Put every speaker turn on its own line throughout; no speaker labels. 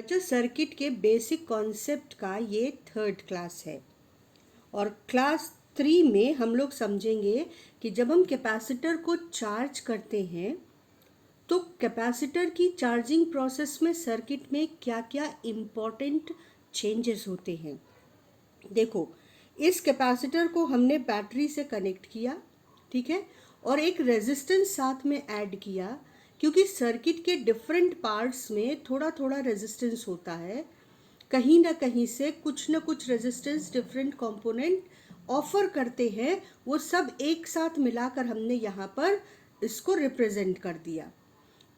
बच्चों, सर्किट के basic concept का ये थर्ड क्लास है और क्लास 3 में हम लोग समझेंगे कि जब हम कैपेसिटर को चार्ज करते हैं तो कैपेसिटर की चार्जिंग प्रोसेस में सर्किट में क्या क्या इम्पोर्टेंट चेंजेस होते हैं। देखो, इस कैपेसिटर को हमने बैटरी से कनेक्ट किया, ठीक है, और एक रेजिस्टेंस साथ में ऐड किया क्योंकि सर्किट के डिफरेंट पार्ट्स में थोड़ा थोड़ा रेजिस्टेंस होता है। कहीं ना कहीं से कुछ ना कुछ रेजिस्टेंस डिफरेंट कंपोनेंट ऑफर करते हैं, वो सब एक साथ मिलाकर हमने यहाँ पर इसको रिप्रेजेंट कर दिया।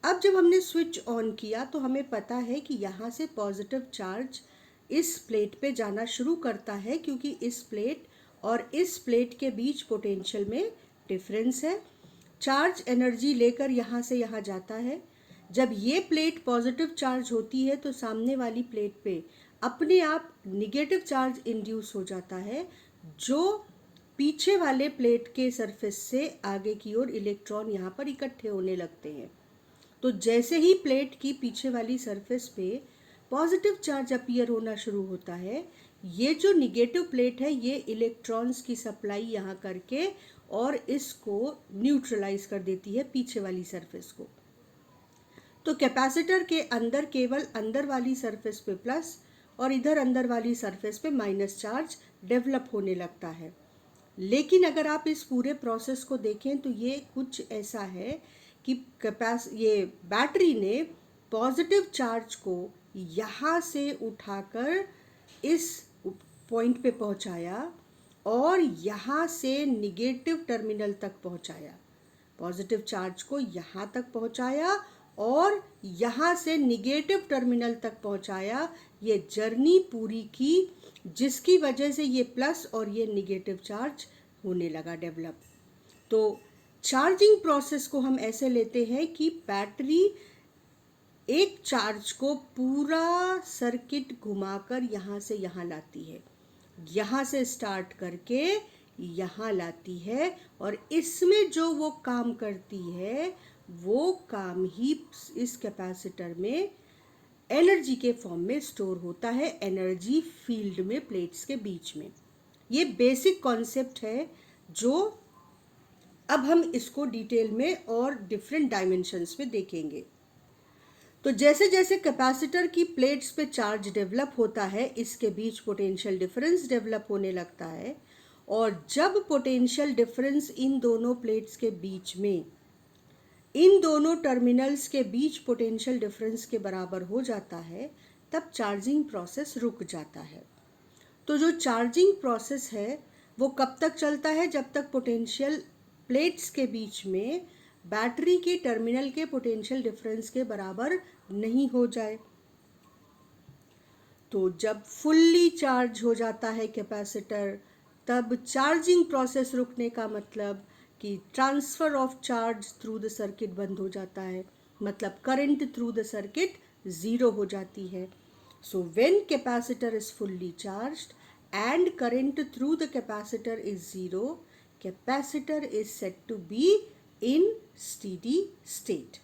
अब जब हमने स्विच ऑन किया तो हमें पता है कि यहाँ से पॉजिटिव चार्ज इस प्लेट पे जाना शुरू करता है क्योंकि इस प्लेट और इस प्लेट के बीच पोटेंशियल में डिफरेंस है। चार्ज एनर्जी लेकर यहाँ से यहाँ जाता है। जब ये प्लेट पॉजिटिव चार्ज होती है तो सामने वाली प्लेट पे अपने आप निगेटिव चार्ज इंड्यूस हो जाता है, जो पीछे वाले प्लेट के सरफेस से आगे की ओर इलेक्ट्रॉन यहाँ पर इकट्ठे होने लगते हैं। तो जैसे ही प्लेट की पीछे वाली सरफेस पे पॉजिटिव चार्ज अपीयर होना शुरू होता है, ये जो निगेटिव प्लेट है ये इलेक्ट्रॉन्स की सप्लाई यहाँ करके और इसको न्यूट्रलाइज कर देती है पीछे वाली सरफेस को। तो कैपेसिटर के अंदर केवल अंदर वाली सरफेस पे प्लस और इधर अंदर वाली सरफेस पे माइनस चार्ज डेवलप होने लगता है। लेकिन अगर आप इस पूरे प्रोसेस को देखें तो ये कुछ ऐसा है कि ये बैटरी ने पॉजिटिव चार्ज को यहाँ से उठाकर इस पॉइंट पे पहुँचाया और यहाँ से निगेटिव टर्मिनल तक पहुँचाया। पॉजिटिव चार्ज को यहाँ तक पहुँचाया और यहाँ से निगेटिव टर्मिनल तक पहुँचाया। ये जर्नी पूरी की, जिसकी वजह से ये प्लस और ये निगेटिव चार्ज होने लगा डेवलप। तो चार्जिंग प्रोसेस को हम ऐसे लेते हैं कि बैटरी एक चार्ज को पूरा सर्किट घुमाकर यहाँ से यहाँ लाती है, यहाँ से स्टार्ट करके यहाँ लाती है, और इसमें जो वो काम करती है वो काम ही इस कैपेसिटर में एनर्जी के फॉर्म में स्टोर होता है, एनर्जी फील्ड में प्लेट्स के बीच में। ये बेसिक कॉन्सेप्ट है जो अब हम इसको डिटेल में और डिफरेंट डायमेंशंस में देखेंगे। तो जैसे जैसे कैपेसिटर की प्लेट्स पे चार्ज डेवलप होता है, इसके बीच पोटेंशियल डिफरेंस डेवलप होने लगता है, और जब पोटेंशियल डिफरेंस इन दोनों प्लेट्स के बीच में, इन दोनों टर्मिनल्स के बीच पोटेंशियल डिफरेंस के बराबर हो जाता है, तब चार्जिंग प्रोसेस रुक जाता है। तो जो चार्जिंग प्रोसेस है वो कब तक चलता है? जब तक पोटेंशियल प्लेट्स के बीच में बैटरी के टर्मिनल के पोटेंशियल डिफरेंस के बराबर नहीं हो जाए। तो जब फुल्ली चार्ज हो जाता है कैपेसिटर, तब चार्जिंग प्रोसेस रुकने का मतलब कि transfer of charge through the circuit बंद हो जाता है, मतलब current through the circuit zero हो जाती है। So when capacitor is fully charged and current through the capacitor is zero, capacitor is said to be in steady state।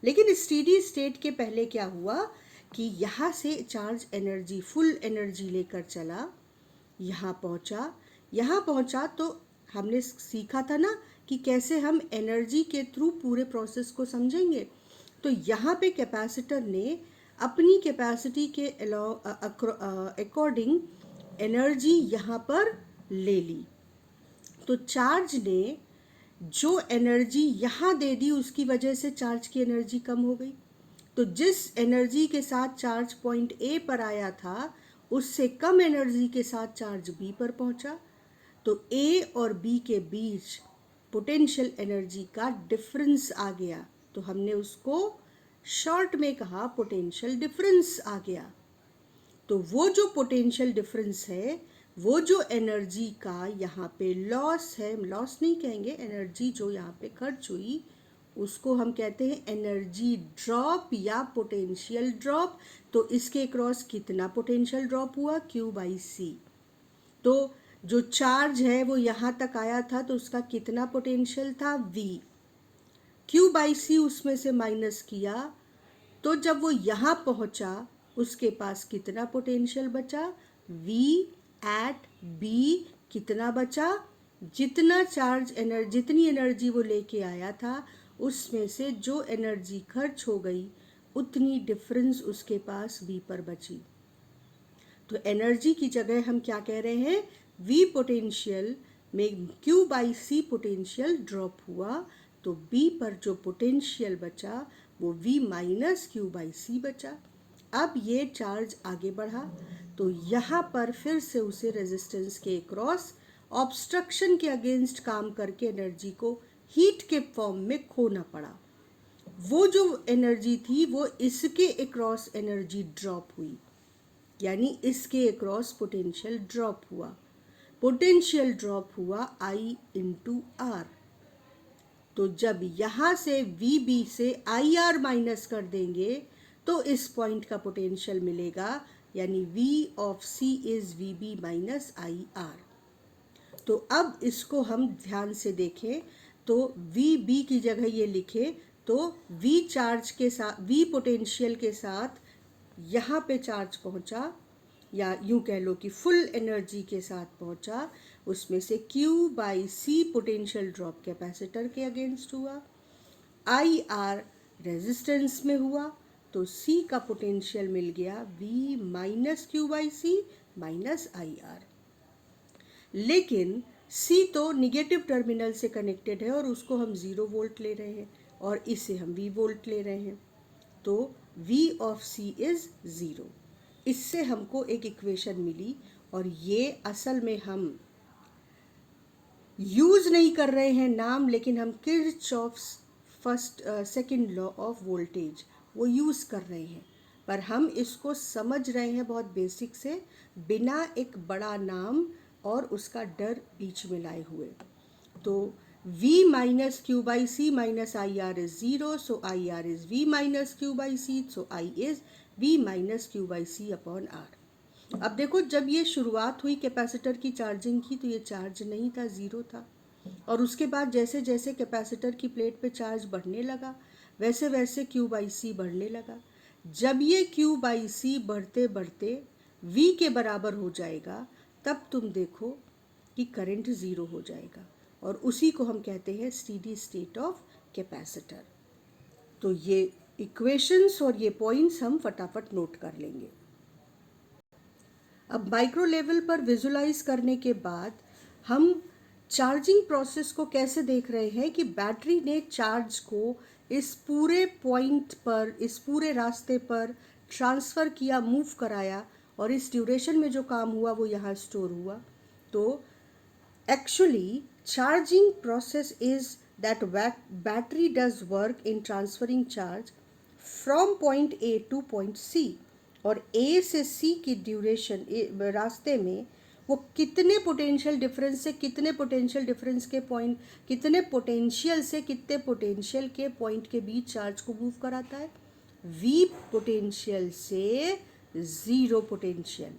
लेकिन steady state के पहले क्या हुआ कि यहाँ से चार्ज एनर्जी, फुल एनर्जी लेकर चला, यहाँ पहुँचा तो हमने सीखा था ना कि कैसे हम एनर्जी के थ्रू पूरे प्रोसेस को समझेंगे। तो यहाँ पे कैपेसिटर ने अपनी कैपेसिटी के अकॉर्डिंग एनर्जी यहाँ पर ले ली। तो चार्ज ने जो एनर्जी यहाँ दे दी उसकी वजह से चार्ज की एनर्जी कम हो गई। तो जिस एनर्जी के साथ चार्ज पॉइंट ए पर आया था उससे कम एनर्जी के साथ चार्ज बी पर पहुँचा। तो ए और बी के बीच पोटेंशियल एनर्जी का डिफरेंस आ गया, तो हमने उसको शॉर्ट में कहा पोटेंशियल डिफरेंस आ गया। तो वो जो पोटेंशियल डिफरेंस है, वो जो एनर्जी का यहाँ पे लॉस है, लॉस नहीं कहेंगे, एनर्जी जो यहाँ पे खर्च हुई उसको हम कहते हैं एनर्जी ड्रॉप या पोटेंशियल ड्रॉप। तो इसके क्रॉस कितना पोटेंशियल ड्रॉप हुआ? Q/C। तो जो चार्ज है वो यहाँ तक आया था तो उसका कितना पोटेंशियल था? V। Q/C उसमें से माइनस किया तो जब वो यहाँ पहुँचा उसके पास कितना पोटेंशियल बचा, V एट B कितना बचा, जितना चार्ज जितनी एनर्जी वो लेके आया था उसमें से जो एनर्जी खर्च हो गई उतनी डिफरेंस उसके पास V पर बची। तो एनर्जी की जगह हम क्या कह रहे हैं, V पोटेंशियल में Q by C potential drop हुआ, तो B पर जो पोटेंशियल बचा वो V minus Q by C बचा। अब ये चार्ज आगे बढ़ा तो यहाँ पर फिर से उसे रेजिस्टेंस के अक्रॉस ऑब्स्ट्रक्शन के अगेंस्ट काम करके एनर्जी को हीट के फॉर्म में खोना पड़ा। वो जो एनर्जी थी वो इसके अक्रॉस एनर्जी ड्रॉप हुई, यानी इसके अक्रॉस पोटेंशियल ड्रॉप हुआ। पोटेंशियल ड्रॉप हुआ I इंटू आर। तो जब यहाँ से VB से IR माइनस कर देंगे तो इस पॉइंट का पोटेंशियल मिलेगा, यानी V of C is VB minus IR। तो अब इसको हम ध्यान से देखें तो VB की जगह ये लिखे तो V चार्ज के साथ, V पोटेंशियल के साथ यहाँ पे चार्ज पहुँचा, या यूँ कह लो कि फुल एनर्जी के साथ पहुँचा, उसमें से Q by C potential drop capacitor के अगेंस्ट हुआ, IR रेजिस्टेंस में हुआ, तो C का पोटेंशियल मिल गया V minus Q by C minus IR। लेकिन C तो निगेटिव टर्मिनल से कनेक्टेड है और उसको हम 0 वोल्ट ले रहे हैं और इसे हम V वोल्ट ले रहे हैं, तो V ऑफ C इज 0। इससे हमको एक इक्वेशन मिली और ये असल में हम यूज नहीं कर रहे हैं नाम, लेकिन हम Kirchhoff's second law of voltage वो यूज कर रहे हैं, पर हम इसको समझ रहे हैं बहुत बेसिक से, बिना एक बड़ा नाम और उसका डर बीच में लाए हुए। तो V minus Q by C minus IR is 0, so IR is V minus Q by C, so I is V minus Q by C upon R। अब देखो, जब ये शुरुआत हुई कैपेसिटर की चार्जिंग की तो ये चार्ज नहीं था, 0 था, और उसके बाद जैसे जैसे कैपेसिटर की प्लेट पे चार्ज बढ़ने लगा वैसे वैसे Q बाई C बढ़ने लगा। जब ये Q बाई C बढ़ते बढ़ते V के बराबर हो जाएगा तब तुम देखो कि करंट 0 हो जाएगा, और उसी को हम कहते हैं स्टेडी स्टेट ऑफ कैपेसिटर। तो ये इक्वेशंस और ये पॉइंट्स हम फटाफट नोट कर लेंगे। अब माइक्रो लेवल पर विजुलाइज करने के बाद हम चार्जिंग प्रोसेस को कैसे देख रहे हैं कि बैटरी ने चार्ज को इस पूरे पॉइंट पर, इस पूरे रास्ते पर ट्रांसफ़र किया, मूव कराया, और इस ड्यूरेशन में जो काम हुआ वो यहाँ स्टोर हुआ। तो actually charging process is that battery does work in transferring charge from point A two point C, और A से C की ड्यूरेशन रास्ते में वो कितने पोटेंशियल डिफरेंस से कितने पोटेंशियल डिफरेंस के पॉइंट, कितने पोटेंशियल से कितने पोटेंशियल के पॉइंट के बीच चार्ज को मूव कराता है, V पोटेंशियल से 0 पोटेंशियल,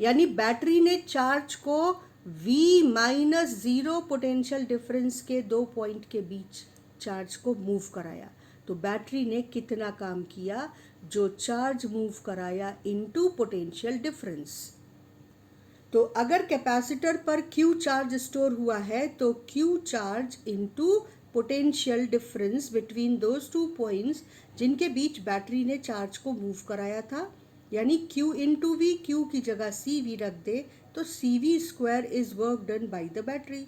यानी बैटरी ने चार्ज को V माइनस 0 पोटेंशियल डिफरेंस के 2 पॉइंट के बीच चार्ज को मूव कराया। तो बैटरी ने कितना काम किया, जो चार्ज मूव कराया इनटू पोटेंशियल डिफरेंस। तो अगर कैपेसिटर पर Q चार्ज स्टोर हुआ है तो Q charge into potential difference between those 2 points जिनके बीच बैटरी ने चार्ज को मूव कराया था, यानी Q इंटू V, Q की जगह CV रख दे तो CV square is work done by the battery.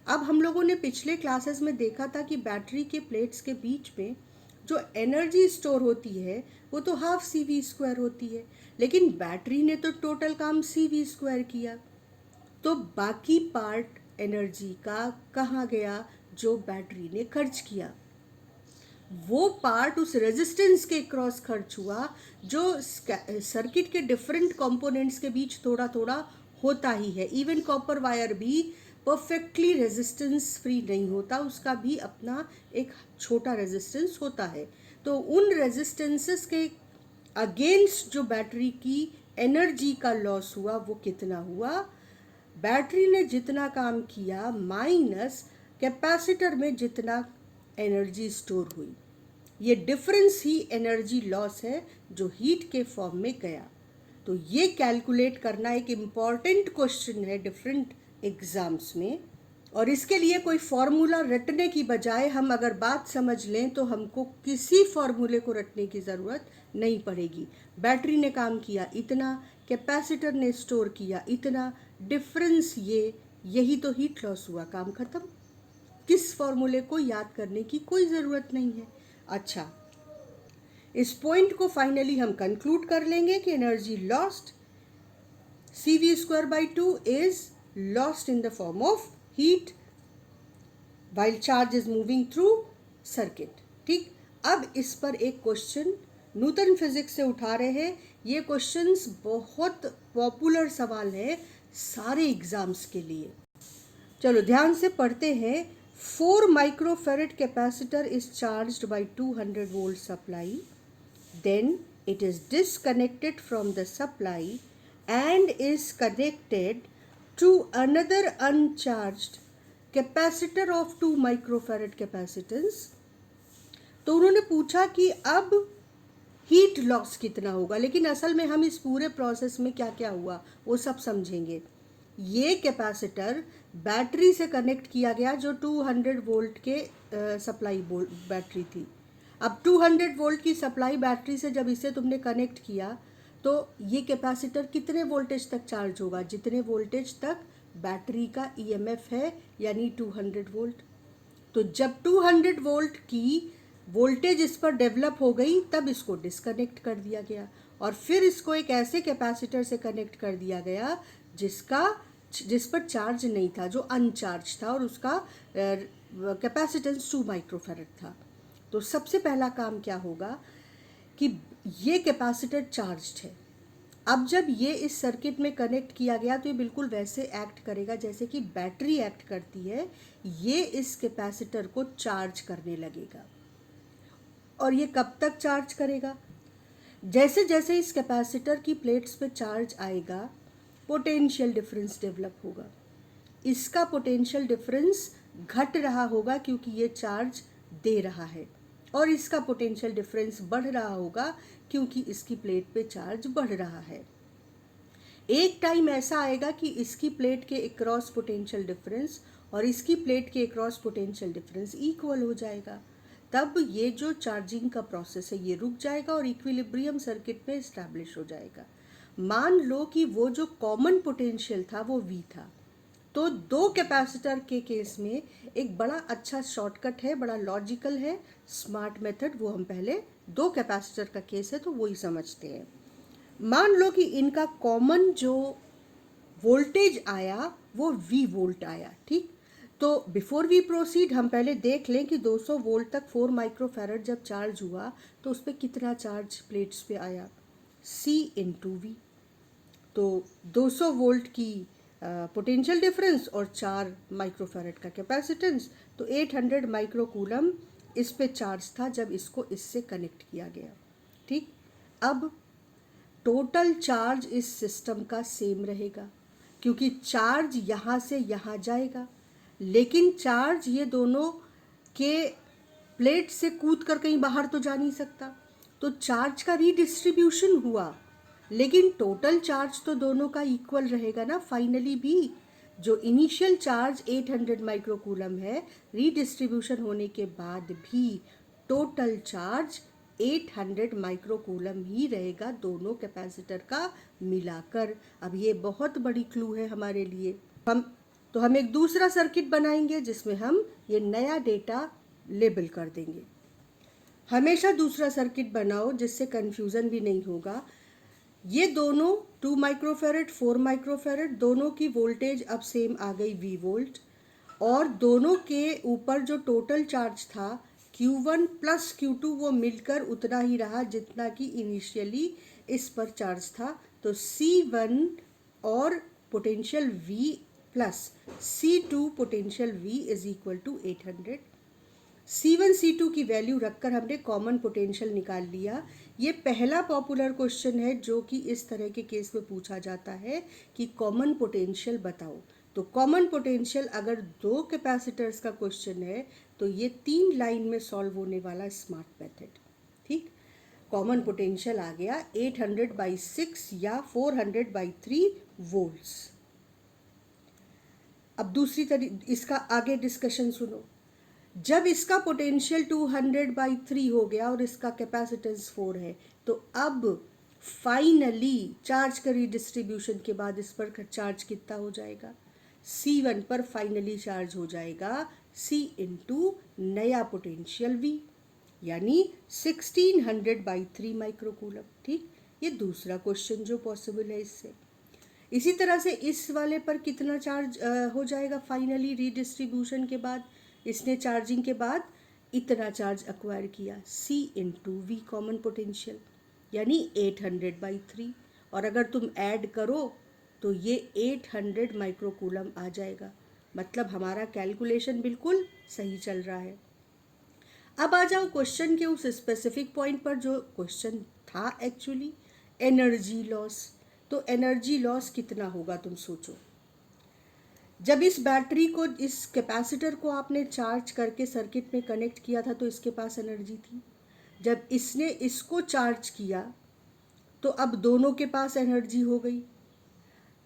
अब हम लोगों ने पिछले क्लासेस में देखा था कि बैटरी के प्लेट्स के बीच में जो एनर्जी स्टोर होती है वो तो हाफ CV स्क्वायर होती है, लेकिन बैटरी ने तो टोटल काम CV स्क्वायर किया, तो बाकी पार्ट एनर्जी का कहाँ गया जो बैटरी ने खर्च किया, वो पार्ट उस रेजिस्टेंस के क्रॉस खर्च हुआ जो सर्किट के डिफरेंट कंपोनेंट्स के बीच थोड़ा थोड़ा होता ही है। इवन कॉपर वायर भी परफेक्टली रेजिस्टेंस फ्री नहीं होता, उसका भी अपना एक छोटा रेजिस्टेंस होता है। तो उन रेजिस्टेंसेस के अगेंस्ट जो बैटरी की एनर्जी का लॉस हुआ वो कितना हुआ, बैटरी ने जितना काम किया माइनस कैपेसिटर में जितना एनर्जी स्टोर हुई। ये डिफरेंस ही एनर्जी लॉस है जो हीट के फॉर्म में गया। तो ये कैलकुलेट करना एक इम्पॉर्टेंट क्वेश्चन है डिफरेंट एग्जाम्स में, और इसके लिए कोई फॉर्मूला रटने की बजाय हम अगर बात समझ लें तो हमको किसी फॉर्मूले को रटने की ज़रूरत नहीं पड़ेगी। बैटरी ने काम किया इतना, कैपेसिटर ने स्टोर किया इतना, डिफरेंस यही तो हीट लॉस हुआ, काम खत्म। किस फॉर्मूले को याद करने की कोई ज़रूरत नहीं है। अच्छा, इस पॉइंट को फाइनली हम कंक्लूड कर लेंगे कि energy lost CV² is lost in the form of heat while charge is moving through circuit। ठीक, अब इस पर एक क्वेश्चन न्यूटन फिजिक्स से उठा रहे हैं। ये क्वेश्चंस बहुत पॉपुलर सवाल है सारे एग्जाम्स के लिए। चलो ध्यान से पढ़ते हैं। 4 microfarad capacitor is charged bye 200 volt supply, then it is disconnected from the supply and is connected to another uncharged capacitor of 2 microfarad capacitance। तो उन्होंने पूछा कि अब हीट लॉस कितना होगा, लेकिन असल में हम इस पूरे प्रोसेस में क्या क्या हुआ वो सब समझेंगे। ये कैपेसिटर बैटरी से कनेक्ट किया गया जो 200 वोल्ट के सप्लाई बैटरी थी। अब 200 वोल्ट की सप्लाई बैटरी से जब इसे तुमने कनेक्ट किया तो ये कैपेसिटर कितने वोल्टेज तक चार्ज होगा, जितने वोल्टेज तक बैटरी का ईएमएफ है, यानी 200 वोल्ट। तो जब 200 वोल्ट की वोल्टेज इस पर डेवलप हो गई तब इसको डिस्कनेक्ट कर दिया गया और फिर इसको एक ऐसे कैपेसिटर से कनेक्ट कर दिया गया जिस पर चार्ज नहीं था, जो अनचार्ज था, और उसका कैपेसिटेंस 2 माइक्रोफैरड था। तो सबसे पहला काम क्या होगा कि ये कैपेसिटर चार्ज्ड है। अब जब ये इस सर्किट में कनेक्ट किया गया तो ये बिल्कुल वैसे एक्ट करेगा जैसे कि बैटरी एक्ट करती है। ये इस कैपेसिटर को चार्ज करने लगेगा। और ये कब तक चार्ज करेगा? जैसे जैसे इस कैपेसिटर की प्लेट्स पे चार्ज आएगा पोटेंशियल डिफरेंस डेवलप होगा। इसका पोटेंशियल डिफरेंस घट रहा होगा क्योंकि ये चार्ज दे रहा है, और इसका पोटेंशियल डिफरेंस बढ़ रहा होगा क्योंकि इसकी प्लेट पे चार्ज बढ़ रहा है। एक टाइम ऐसा आएगा कि इसकी प्लेट के अक्रॉस पोटेंशियल डिफरेंस और इसकी प्लेट के अक्रॉस पोटेंशियल डिफरेंस इक्वल हो जाएगा। तब ये जो चार्जिंग का प्रोसेस है ये रुक जाएगा और इक्विलिब्रियम सर्किट में इस्टेब्लिश हो जाएगा। मान लो कि वो जो कॉमन पोटेंशियल था वो V था। तो दो कैपेसिटर के केस में एक बड़ा अच्छा शॉर्टकट है, बड़ा लॉजिकल है, स्मार्ट मेथड, वो हम पहले दो कैपेसिटर का केस है तो वही समझते हैं। मान लो कि इनका कॉमन जो वोल्टेज आया वो V वोल्ट आया। ठीक, तो बिफोर वी प्रोसीड हम पहले देख लें कि 200 वोल्ट तक 4 माइक्रोफैरड जब चार्ज हुआ तो उस पर कितना चार्ज प्लेट्स पे आया, C इंटू वी। तो 200 वोल्ट की पोटेंशियल डिफरेंस और 4 माइक्रोफैरड का कैपेसिटेंस, तो 800 माइक्रोकूलम इस पे चार्ज था जब इसको इससे कनेक्ट किया गया। ठीक, अब टोटल चार्ज इस सिस्टम का सेम रहेगा क्योंकि चार्ज यहाँ से यहाँ जाएगा, लेकिन चार्ज ये दोनों के प्लेट से कूद कर कहीं बाहर तो जा नहीं सकता, तो चार्ज का रीडिस्ट्रीब्यूशन हुआ, लेकिन टोटल चार्ज तो दोनों का इक्वल रहेगा ना फाइनली भी। जो इनिशियल चार्ज 800 माइक्रोकूलम है, रीडिस्ट्रीब्यूशन होने के बाद भी टोटल चार्ज 800 माइक्रोकूलम ही रहेगा दोनों कैपेसिटर का मिलाकर। अब ये बहुत बड़ी क्लू है हमारे लिए। हम एक दूसरा सर्किट बनाएंगे जिसमें हम ये नया डेटा लेबल कर देंगे। हमेशा दूसरा सर्किट बनाओ जिससे कंफ्यूजन भी नहीं होगा। ये दोनों 2 माइक्रोफैरड 4 माइक्रोफैरड दोनों की वोल्टेज अब सेम आ गई V वोल्ट, और दोनों के ऊपर जो टोटल चार्ज था Q1 प्लस Q2 वो मिलकर उतना ही रहा जितना कि इनिशियली इस पर चार्ज था। तो C1 और potential V plus C2 potential V is equal to 800। C1 C2 की वैल्यू रखकर हमने कॉमन पोटेंशियल निकाल लिया। ये पहला पॉपुलर क्वेश्चन है जो कि इस तरह के केस में पूछा जाता है कि कॉमन पोटेंशियल बताओ। तो कॉमन पोटेंशियल अगर 2 कैपेसिटर्स का क्वेश्चन है तो ये 3 लाइन में सॉल्व होने वाला स्मार्ट मेथड। ठीक, कॉमन पोटेंशियल आ गया 800/6 या 400/3 वोल्ट्स। अब दूसरी इसका आगे डिस्कशन सुनो। जब इसका पोटेंशियल 200/3 हो गया और इसका कैपेसिटेंस 4 है, तो अब फाइनली चार्ज का रिडिस्ट्रीब्यूशन के बाद इस पर चार्ज कितना हो जाएगा? C1 पर फाइनली चार्ज हो जाएगा C इंटू नया पोटेंशियल V, यानी 1600/3 माइक्रोकूलम। ठीक, ये दूसरा क्वेश्चन जो पॉसिबल है इससे। इसी तरह से इस वाले पर कितना चार्ज हो जाएगा फाइनली रिडिस्ट्रीब्यूशन के बाद? इसने चार्जिंग के बाद इतना चार्ज एक्वायर किया C into V common potential, यानी 800/3। और अगर तुम ऐड करो तो ये 800 माइक्रोकूलम आ जाएगा। मतलब हमारा कैलकुलेशन बिल्कुल सही चल रहा है। अब आ जाओ क्वेश्चन के उस स्पेसिफिक पॉइंट पर जो क्वेश्चन था एक्चुअली, एनर्जी लॉस। तो एनर्जी लॉस कितना होगा तुम सोचो। जब इस बैटरी को, इस कैपेसिटर को आपने चार्ज करके सर्किट में कनेक्ट किया था तो इसके पास एनर्जी थी। जब इसने इसको चार्ज किया तो अब दोनों के पास एनर्जी हो गई।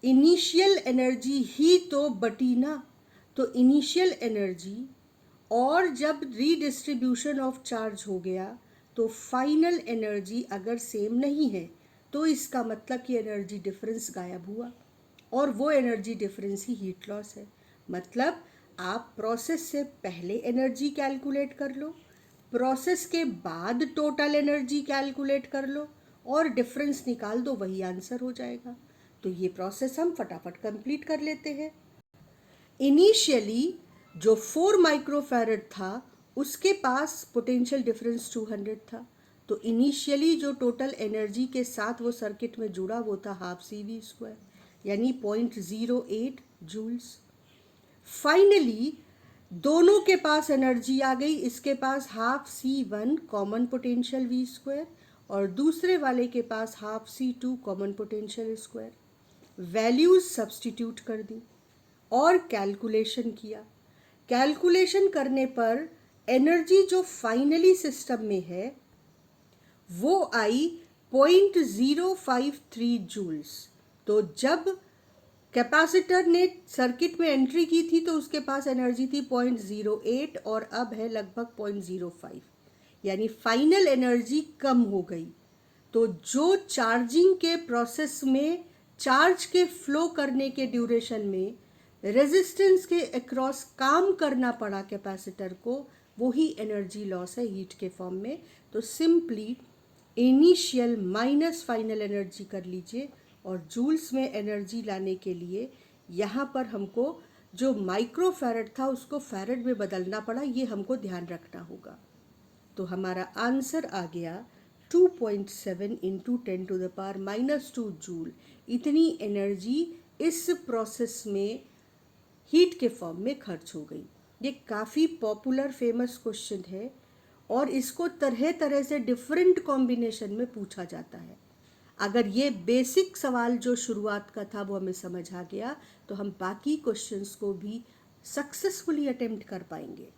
इनिशियल एनर्जी ही तो बटी ना, तो इनिशियल एनर्जी और जब रीडिस्ट्रीब्यूशन ऑफ चार्ज हो गया तो फाइनल एनर्जी अगर सेम नहीं है तो इसका मतलब कि एनर्जी डिफरेंस गायब हुआ, और वो एनर्जी डिफरेंस ही हीट लॉस है। मतलब आप प्रोसेस से पहले एनर्जी कैलकुलेट कर लो, प्रोसेस के बाद टोटल एनर्जी कैलकुलेट कर लो और डिफरेंस निकाल दो, वही आंसर हो जाएगा। तो ये प्रोसेस हम फटाफट कंप्लीट कर लेते हैं। इनिशियली जो 4 माइक्रोफैरड था उसके पास पोटेंशियल डिफरेंस 200 था, तो इनिशियली जो टोटल एनर्जी के साथ वो सर्किट में जुड़ा वो था ½ CV², यानी 0.08 जूल्स। फाइनली दोनों के पास एनर्जी आ गई, इसके पास ½ C1 कॉमन पोटेंशियल V² और दूसरे वाले के पास ½ C2 common potential square. Values substitute कर दी और कैलकुलेशन किया। कैलकुलेशन करने पर एनर्जी जो फाइनली सिस्टम में है वो आई 0.053 जूल्स। तो जब कैपेसिटर ने सर्किट में एंट्री की थी तो उसके पास एनर्जी थी 0.08 और अब है लगभग 0.05, यानी फाइनल एनर्जी कम हो गई। तो जो चार्जिंग के प्रोसेस में चार्ज के फ्लो करने के ड्यूरेशन में रेजिस्टेंस के अक्रॉस काम करना पड़ा कैपेसिटर को, वही एनर्जी लॉस है हीट के फॉर्म में। तो simply initial minus final energy कर लीजिए और जूल्स में एनर्जी लाने के लिए यहाँ पर हमको जो माइक्रोफैरड था उसको फैरड में बदलना पड़ा, ये हमको ध्यान रखना होगा। तो हमारा आंसर आ गया 2.7 इंटू 10⁻⁻² जूल। इतनी एनर्जी इस प्रोसेस में हीट के फॉर्म में खर्च हो गई। ये काफ़ी पॉपुलर फेमस क्वेश्चन है और इसको तरह तरह से डिफरेंट कॉम्बिनेशन में पूछा जाता है। अगर ये बेसिक सवाल जो शुरुआत का था वो हमें समझ आ गया तो हम बाकी क्वेश्चंस को भी सक्सेसफुली अटेम्प्ट कर पाएंगे।